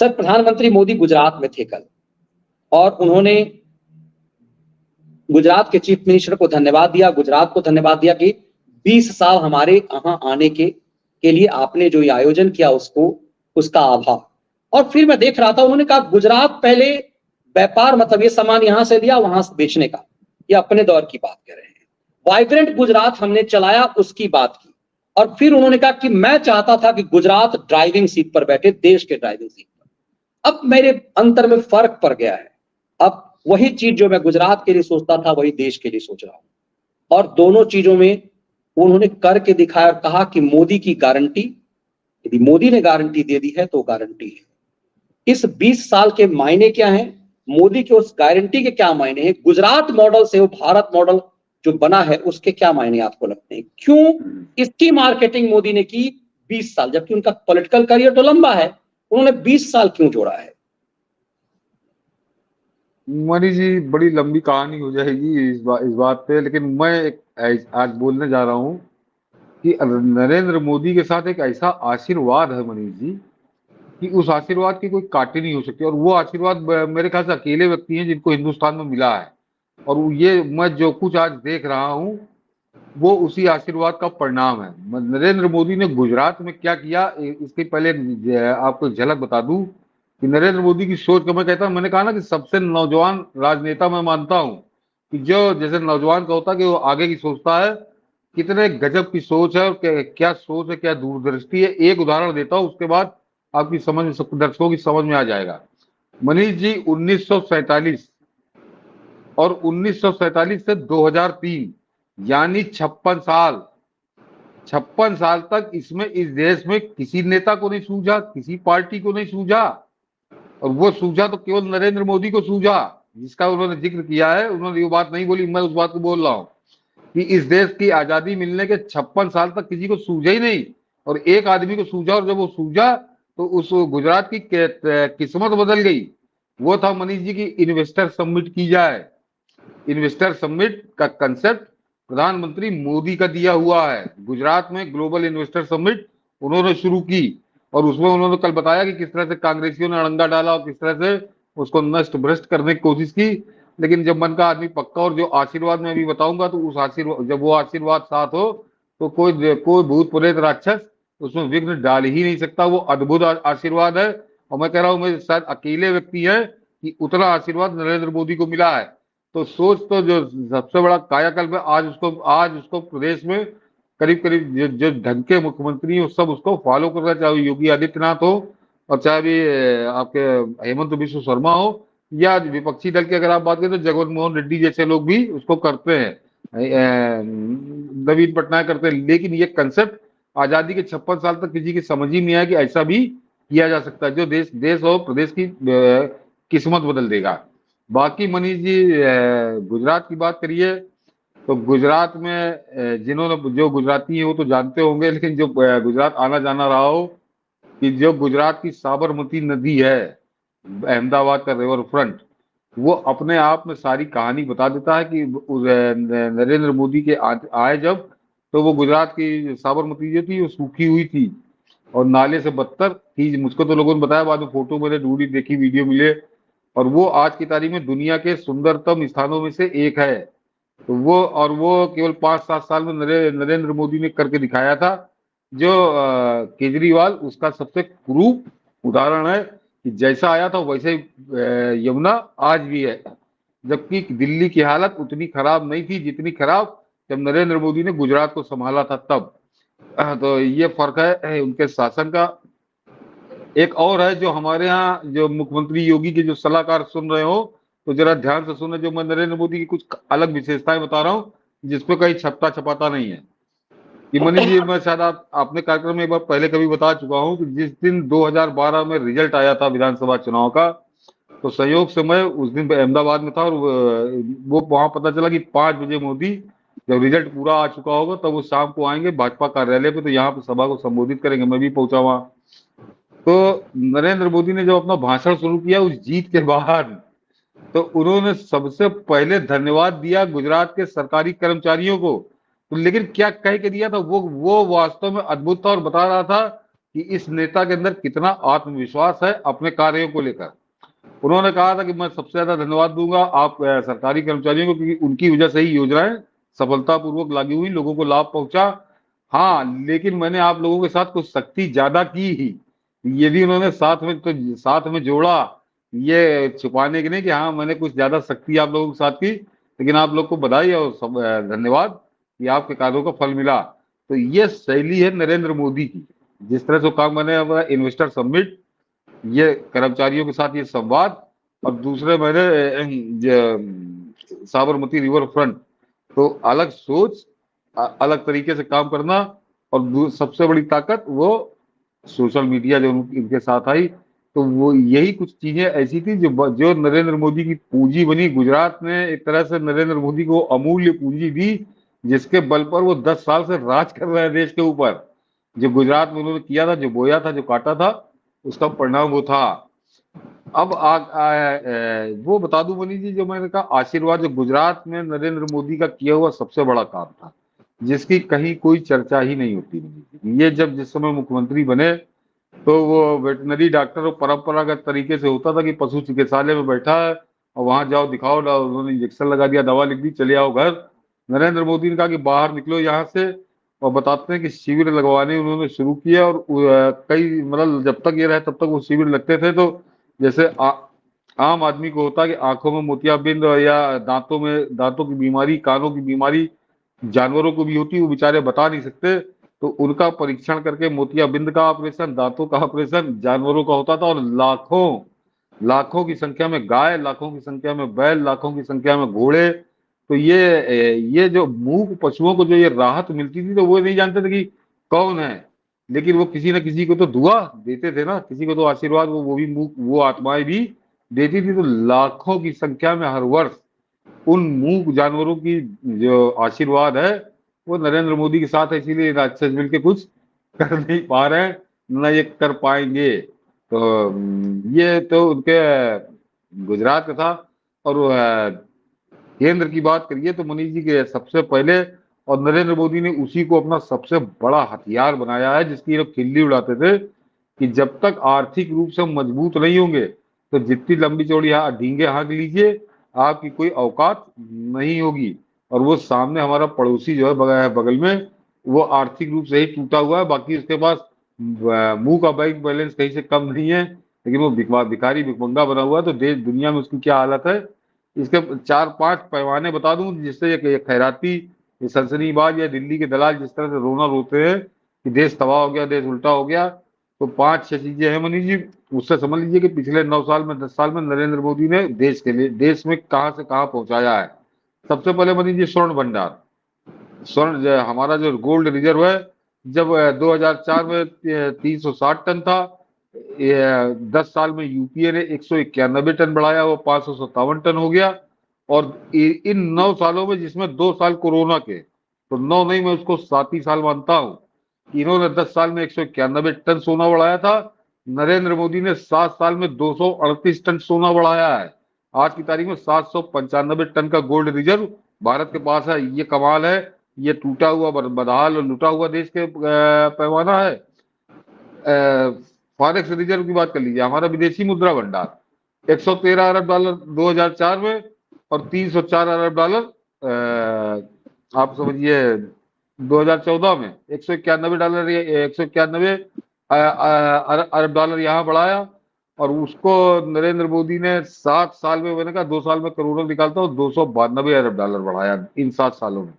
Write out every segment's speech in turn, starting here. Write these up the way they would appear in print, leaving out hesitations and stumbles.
Sir, प्रधानमंत्री मोदी गुजरात में थे कल और उन्होंने गुजरात के चीफ मिनिस्टर को धन्यवाद दिया, गुजरात को धन्यवाद दिया कि 20 साल हमारे यहाँ आने के लिए आपने जो ये आयोजन किया उसका आभार। और फिर मैं देख रहा था, उन्होंने कहा गुजरात पहले व्यापार मतलब ये सामान यहां से लिया वहां से बेचने का, ये अपने दौर की बात कर रहे हैं। वाइब्रेंट गुजरात हमने चलाया उसकी बात की। और फिर उन्होंने कहा कि मैं चाहता था कि गुजरात ड्राइविंग सीट पर बैठे, देश के ड्राइविंग सीट पर। अब मेरे अंतर में फर्क पड़ गया है। अब वही चीज जो मैं गुजरात के लिए सोचता था वही देश के लिए सोच रहा हूं। और दोनों चीजों में उन्होंने करके दिखाया और कहा कि मोदी की गारंटी, यदि मोदी ने गारंटी दे दी है तो गारंटी है। इस 20 साल के मायने क्या हैं, मोदी के उस गारंटी के क्या मायने हैं, गुजरात मॉडल से वो भारत मॉडल जो बना है उसके क्या मायने आपको लगते हैं? क्यों इसकी मार्केटिंग मोदी ने की 20 साल, जबकि उनका पॉलिटिकल करियर तो लंबा है, उन्होंने 20 साल क्यों जोड़ा है? मनीष जी, बड़ी लंबी कहानी हो जाएगी इस बात पे, लेकिन मैं आज बोलने जा रहा हूं कि नरेंद्र मोदी के साथ एक ऐसा आशीर्वाद है मनीष जी कि उस आशीर्वाद की कोई काटी नहीं हो सकती। और वो आशीर्वाद मेरे ख्याल से अकेले व्यक्ति हैं जिनको हिंदुस्तान में मिला है। और ये मैं जो कुछ आज देख रहा हूं वो उसी आशीर्वाद का परिणाम है। नरेंद्र मोदी ने गुजरात में क्या किया, इसके पहले आपको झलक बता दूं कि नरेंद्र मोदी की सोच को मैं कहता हूं, मैंने कहा ना कि सबसे नौजवान राजनेता मैं मानता हूं कि जो जैसे नौजवान का होता है कि वो आगे की सोचता है, कितने गजब की सोच है और क्या सोच है, क्या दूरदृष्टि है। एक उदाहरण देता हूं, उसके बाद आपकी समझ में, दर्शकों की समझ में आ जाएगा। मनीष जी, 1947 और 1947 से 2003 यानी 56 साल तक इसमें इस देश में किसी नेता को नहीं सूझा, किसी पार्टी को नहीं सूझा। और वो सूझा तो केवल नरेंद्र मोदी को सूझा, जिसका उन्होंने जिक्र किया है। उन्होंने ये बात नहीं बोली, मैं उस बात को बोल रहा हूं कि इस देश की आजादी मिलने के 56 साल तक किसी को सूझा ही नहीं, और एक आदमी को सूझा। और जब वो सूझा तो उस गुजरात की किस्मत बदल गई। वो था मनीष जी की इन्वेस्टर समिट की जाए। इन्वेस्टर समिट का कंसेप्ट प्रधानमंत्री मोदी का दिया हुआ है। गुजरात में ग्लोबल इन्वेस्टर समिट उन्होंने शुरू की और उसमें उन्होंने कल बताया कि किस तरह से कांग्रेसियों ने अड़ंगा डाला और किस तरह से उसको नष्ट भ्रष्ट करने की कोशिश की। लेकिन जब मन का आदमी पक्का, और जो आशीर्वाद मैं अभी बताऊंगा, तो उस आशीर्वाद, जब वो आशीर्वाद साथ हो तो कोई भूत प्रेत राक्षस उसमें विघ्न डाल ही नहीं सकता। वो अद्भुत आशीर्वाद है। और मैं कह रहा हूं, मैं शायद अकेले व्यक्ति है कि उतना आशीर्वाद नरेंद्र मोदी को मिला है। तो सोच तो जो सबसे बड़ा कायाकल्प है, आज उसको प्रदेश में करीब करीब जो ढंग के मुख्यमंत्री हैं सब उसको फॉलो कर रहे हैं, चाहे योगी आदित्यनाथ हो और चाहे भी आपके हेमंत बिश्व शर्मा हो, या विपक्षी दल की अगर आप बात करें तो जगत मोहन रेड्डी जैसे लोग भी उसको करते हैं, नवीन पटनायक करते हैं। लेकिन ये कंसेप्ट आजादी के 56 साल तक किसी की समझ ही नहीं आया कि ऐसा भी किया जा सकता है, जो देश और प्रदेश की किस्मत बदल देगा। बाकी मनीष जी, गुजरात की बात करिए तो गुजरात में जिन्होंने, जो गुजराती है वो तो जानते होंगे, लेकिन जो गुजरात आना जाना रहा हो, कि जो गुजरात की साबरमती नदी है, अहमदाबाद का रिवर फ्रंट, वो अपने आप में सारी कहानी बता देता है कि नरेंद्र मोदी के आए जब, तो वो गुजरात की साबरमती जो थी वो सूखी हुई थी और नाले से बदतर थी। मुझको तो लोगों ने बताया, बाद में फोटो मैंने ढूंढी, देखी, वीडियो मिले, और वो आज की तारीख में दुनिया के सुंदरतम स्थानों में से एक है। तो वो केवल 5-7 साल में नरेंद्र मोदी ने करके दिखाया था, जो केजरीवाल उसका सबसे क्रूप उदाहरण है कि जैसा आया था वैसे ही यमुना आज भी है। जबकि दिल्ली की हालत उतनी खराब नहीं थी जितनी खराब जब नरेंद्र मोदी ने गुजरात को संभाला था तब। तो ये फर्क है उनके शासन का। एक और है, जो हमारे यहाँ जो मुख्यमंत्री योगी के जो सलाहकार सुन रहे हो तो जरा ध्यान से सुने, जो मैं नरेंद्र मोदी की कुछ अलग विशेषताएं बता रहा हूँ जिसपे कहीं छपता छपाता नहीं है। कि मनीष जी, मैं शायद आपने कार्यक्रम में एक बार पहले कभी बता चुका हूँ कि जिस दिन 2012 में रिजल्ट आया था विधानसभा चुनाव का, तो संयोग से मैं उस दिन अहमदाबाद में था और वो वहां पता चला कि 5 बजे मोदी, जब रिजल्ट पूरा आ चुका होगा तब वो शाम को आएंगे भाजपा कार्यालय पे, तो यहाँ पे सभा को संबोधित करेंगे। मैं भी पहुंचा वहां। तो नरेंद्र मोदी ने जब अपना भाषण शुरू किया उस जीत के बाद, तो उन्होंने सबसे पहले धन्यवाद दिया गुजरात के सरकारी कर्मचारियों को। तो लेकिन क्या कह के दिया था वो वास्तव में अद्भुत था और बता रहा था कि इस नेता के अंदर कितना आत्मविश्वास है अपने कार्यों को लेकर। उन्होंने कहा था कि मैं सबसे ज्यादा धन्यवाद दूंगा आप सरकारी कर्मचारियों को, क्योंकि उनकी वजह से ही योजनाएं सफलतापूर्वक लागू हुई, लोगों को लाभ पहुंचा। हाँ, लेकिन मैंने आप लोगों के साथ कुछ सख्ती ज्यादा की ही। ये भी उन्होंने साथ में जोड़ा, ये छुपाने के नहीं कि हाँ मैंने कुछ ज्यादा सख्ती आप लोगों के साथ की, लेकिन आप लोग को बधाई और धन्यवाद कि आपके कार्यों का फल मिला। तो ये शैली है नरेंद्र मोदी की, जिस तरह से काम मैंने इन्वेस्टर समिट, ये कर्मचारियों के साथ ये संवाद, और दूसरे मैंने साबरमती रिवर फ्रंट, तो अलग सोच, अलग तरीके से काम करना। और सबसे बड़ी ताकत वो सोशल मीडिया जो इनके साथ आई, तो वो यही कुछ चीजें ऐसी थी जो नरेंद्र मोदी की पूंजी बनी। गुजरात ने एक तरह से नरेंद्र मोदी को अमूल्य पूंजी दी, जिसके बल पर वो 10 साल से राज कर रहे हैं देश के ऊपर। जो गुजरात में उन्होंने किया था, जो बोया था, जो काटा था, उसका परिणाम वो था। अब वो बता दूं मनीष जी, जो मैंने कहा आशीर्वाद, जो गुजरात में नरेंद्र मोदी का किया हुआ सबसे बड़ा काम था, जिसकी कहीं कोई चर्चा ही नहीं होती। ये जब जिस समय मुख्यमंत्री बने, तो वो वेटनरी डॉक्टर परंपरागत तरीके से होता था कि पशु चिकित्सालय में बैठा है और वहां जाओ दिखाओ, उन्होंने इंजेक्शन लगा दिया, दवा लिख दी, चले आओ घर। नरेंद्र मोदी ने कहा कि बाहर निकलो यहाँ से, और बताते हैं कि शिविर लगवाने उन्होंने शुरू किया। और कई मतलब जब तक ये रहे तब तक वो शिविर लगते थे। तो जैसे आम आदमी को होता है कि आंखों में मोतियाबिंद या दांतों की बीमारी, कानों की बीमारी जानवरों को भी होती है, वो बेचारे बता नहीं सकते, तो उनका परीक्षण करके मोतियाबिंद का ऑपरेशन, दांतों का ऑपरेशन जानवरों का होता था। और लाखों की संख्या में गाय, लाखों की संख्या में बैल, लाखों की संख्या में घोड़े। तो ये जो मूक पशुओं को जो ये राहत मिलती थी, तो वो नहीं जानते थे कि कौन है, लेकिन वो किसी न किसी को तो दुआ देते थे ना, किसी को तो आशीर्वाद वो भी मूक, वो आत्माएं भी देती थी। तो लाखों की संख्या में हर वर्ष उन मूक जानवरों की जो आशीर्वाद है, वो नरेंद्र मोदी के साथ है। इसीलिए राक्षस मिलकर कुछ कर नहीं पा रहे हैं, न ये कर पाएंगे। तो ये तो उनके गुजरात का था। और केंद्र की बात करिए तो मनीष जी के सबसे पहले, और नरेंद्र मोदी ने उसी को अपना सबसे बड़ा हथियार बनाया है, जिसकी लोग खिल्ली उड़ाते थे कि जब तक आर्थिक रूप से मजबूत नहीं होंगे, तो जितनी लंबी चौड़ी ढींगे हाँक लीजिए, आपकी कोई औकात नहीं होगी। और वो सामने हमारा पड़ोसी जो है बगल में, वो आर्थिक रूप से ही टूटा हुआ है, बाकी उसके पास मुंह का बैंक बैलेंस कहीं से कम नहीं है, लेकिन वो भिखारी भिखमंगा बना हुआ है। तो देश दुनिया में उसकी क्या हालत है, इसके 4-5 पैमाने बता दूं, जिससे ये खैराती, ये सनसनीबाज या दिल्ली के दलाल जिस तरह से रोना रोते हैं कि देश तबाह हो गया, देश उल्टा हो गया, तो 5-6 चीजें हैं मनीष जी। उससे समझ लीजिए कि पिछले 9 साल में, 10 साल में नरेंद्र मोदी ने देश के लिए, देश में कहां से कहां पहुंचाया है। सबसे पहले मनीष जी, स्वर्ण भंडार। हमारा जो गोल्ड रिजर्व है, जब 2004 में 360 टन था, 10 साल में यूपीए ने 191 टन बढ़ाया, वो 557 टन हो गया। और इन 9 सालों में, जिसमें 2 साल कोरोना के, तो 9 नहीं, मैं उसको 7 ही साल मानता हूं, इन्होंने 10 साल में 191 टन सोना बढ़ाया था। नरेंद्र मोदी ने 7 साल में 238 टन सोना बढ़ाया है। आज की तारीख में 795 टन का गोल्ड रिजर्व भारत के पास है। ये कमाल है, ये टूटा हुआ, बदहाल और लूटा हुआ देश के पैमाना है। फॉरेक्स रिजर्व की बात कर लीजिए, हमारा विदेशी मुद्रा भंडार 113 अरब डॉलर 2004 में, और 304 अरब डॉलर आप समझिए 2014 में। 191 डॉलर, 191 अरब डॉलर यहाँ बढ़ाया। और उसको नरेंद्र मोदी ने 7 साल में, मैंने कहा 2 साल में करोड़ों निकालता हूँ, 292 अरब डॉलर बढ़ाया इन 7 सालों में।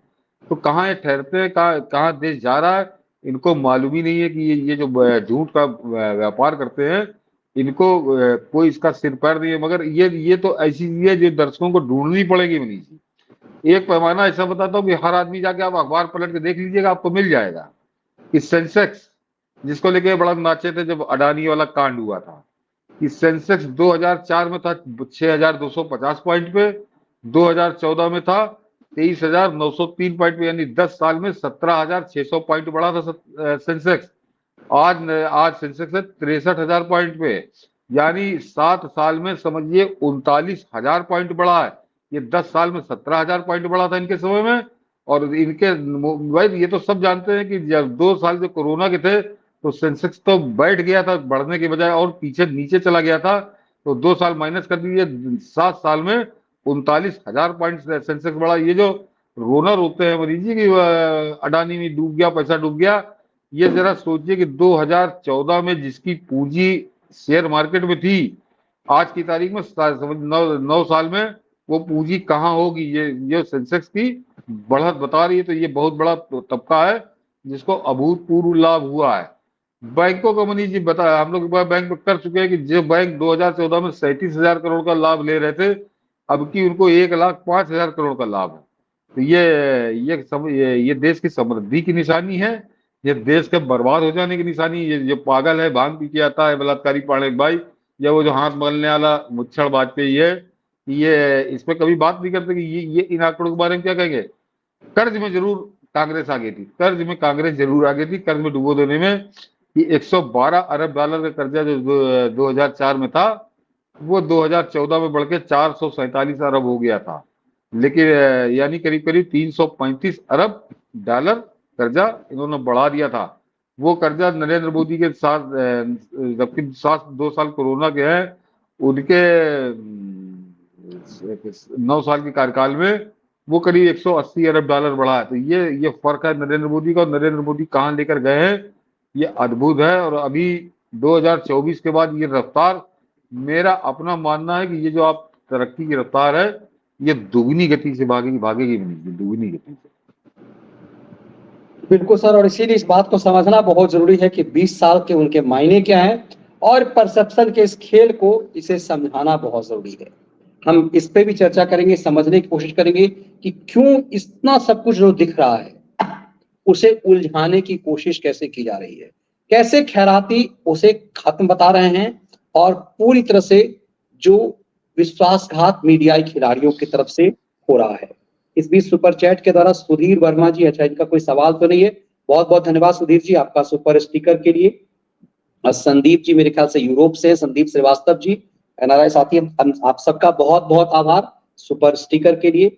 तो कहाँ ये ठहरते हैं, कहाँ देश जा रहा है, इनको मालूम ही नहीं है कि ये जो झूठ का व्यापार करते हैं, इनको कोई इसका सिर पैर नहीं है। मगर ये तो ऐसी चीज है जो दर्शकों को ढूंढनी पड़ेगी मनीष जी। एक पैमाना ऐसा बताता हूँ कि हर आदमी जाके आप अखबार पलट के देख लीजिएगा, आपको मिल जाएगा कि सेंसेक्स, जिसको लेके बड़ा नाचे थे जब अडानी वाला कांड हुआ था, कि सेंसेक्स 2004 में था 6250 पॉइंट पे, 2014 में था 23,903 पॉइंट पे, यानी 10 साल में 17,600 पॉइंट बढ़ा था सेंसेक्स। आज सेंसेक्स है 63,000 पॉइंट पे, यानी 7 साल में समझिए 39,000 पॉइंट बढ़ा है। ये 10 साल में 17,000 पॉइंट बढ़ा था इनके समय में। और इनके भाई, ये तो सब जानते हैं कि जब 2 साल जो कोरोना के थे, तो सेंसेक्स तो बैठ गया था बढ़ने के बजाय और पीछे नीचे चला गया था। तो 2 साल माइनस कर दीजिए, 7 साल में 39,000 पॉइंट सेंसेक्स बढ़ा। ये जो रोनर होते हैं मनीष जी की अडानी में डूब गया, पैसा डूब गया, ये जरा सोचिए कि 2014 में जिसकी पूंजी शेयर मार्केट में थी, आज की तारीख में 9 साल में वो पूंजी कहाँ होगी। ये सेंसेक्स की बढ़त बता रही है। तो ये बहुत बड़ा तबका है जिसको अभूतपूर्व लाभ हुआ है। बैंकों का मनीष जी बता, हम लोग बैंक में कर चुके हैं कि जो बैंक 2014 में 37,000 करोड़ का लाभ ले रहे थे, अब की उनको 1,05,000 करोड़ का लाभ है। तो ये देश की समृद्धि की निशानी है, ये देश के बर्बाद हो जाने की निशानी। ये जो पागल है, भांग पी के आता है बलात्कारी पाणिक भाई, या वो जो हाथ मलने वाला मुच्छड़ वाजपेयी है, ये इस पे कभी बात नहीं करते कि ये इन आंकड़ों के बारे में क्या कहेंगे। कर्ज में जरूर कांग्रेस आगे थी, कर्ज में कांग्रेस जरूर आगे थी, कर्ज में डुबो देने में। ये 112 अरब डॉलर का कर्जा जो 2004 में था, वो 2014 में बढ़ के 447 अरब हो गया था। लेकिन यानी करीब करीब 335 अरब डॉलर कर्जा इन्होंने बढ़ा दिया था। वो कर्जा नरेंद्र मोदी के साथ, जबकि 2 साल कोरोना के हैं, उनके 9 साल के कार्यकाल में वो करीब 180 अरब डॉलर बढ़ा है। तो ये फर्क है नरेंद्र मोदी का, और नरेंद्र मोदी कहाँ लेकर गए हैं, ये अद्भुत है। और अभी 2024 के बाद ये रफ्तार, मेरा अपना मानना है कि ये जो आप तरक्की की रफ्तार है, ये दुगनी गति से भागेगी नहीं, दुगनी गति से। बिल्कुल सर, और इसीलिए इस बात को समझना बहुत जरूरी है कि 20 साल के उनके मायने क्या हैं, और परसेप्शन के इस खेल को इसे समझाना बहुत जरूरी है। हम इस पे भी चर्चा करेंगे, समझने की कोशिश करेंगे कि क्यों इतना सब कुछ जो दिख रहा है उसे उलझाने की कोशिश कैसे की जा रही है, कैसे खैराती उसे खत्म बता रहे हैं, और पूरी तरह से जो विश्वासघात मीडियाई खिलाड़ियों की तरफ से हो रहा है। इस बीच सुपर चैट के द्वारा सुधीर वर्मा जी, अच्छा इनका कोई सवाल तो नहीं है, बहुत बहुत धन्यवाद सुधीर जी आपका सुपर स्टिकर के लिए। संदीप जी मेरे ख्याल से यूरोप से, संदीप श्रीवास्तव जी, एनआरआई साथी, आप सबका बहुत बहुत आभार सुपर स्टिकर के लिए।